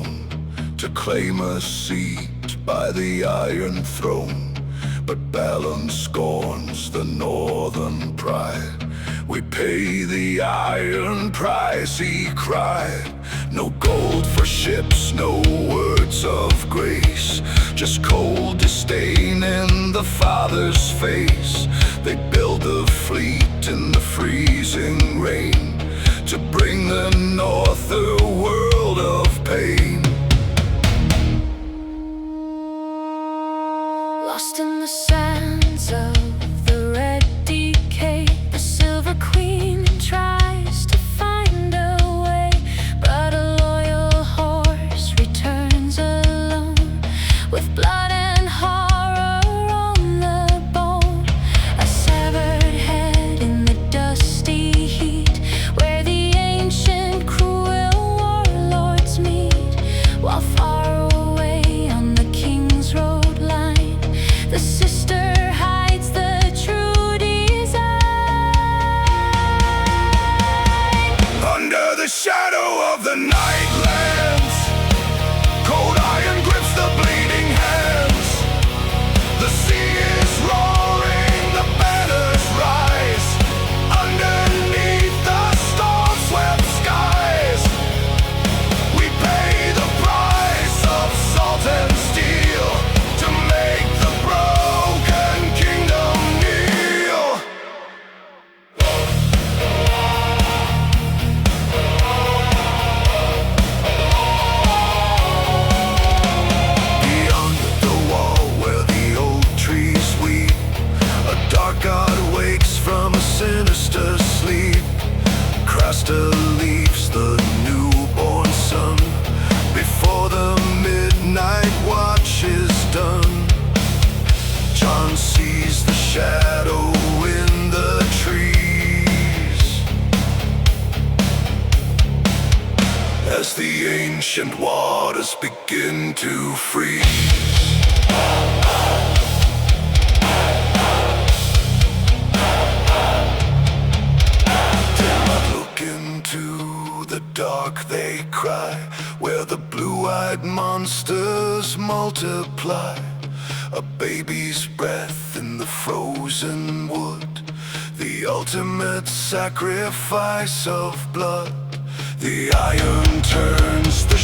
stone to claim a seat by the Iron Throne. But Balon scorns the northern pride. We pay the iron price, he cried. No gold for ships, no words of grace, just cold disdain in the father's face. They build a fleet in the freezing rain to bring the north a world of pain. Lost in the sands of the red decay, the Silver Queen tries to find a way, but a loyal horse returns alone, with blood and horror on the bone. A severed head in the dusty heat, where the ancient cruel warlords meet, while far away on the King's Road line, the sister hides the true design. Under the shadow of the nightlands, cold iron grips the bleeding hands. The sea is roaring, the banners rise. Underneath the storm-swept skies, we pay the price of salt and steel to make the broken kingdom kneel. Beyond the wall where the old trees weep, a dark god wakes from a sinister sleep. Craster leaves the newborn sun before the midnight watch is done. John sees the shadow in the trees as the ancient waters begin to freeze. Dare not look into the dark, they cry, where the blue-eyed monsters multiply. A baby's breath in the frozen wood, the ultimate sacrifice of blood. The iron turns, the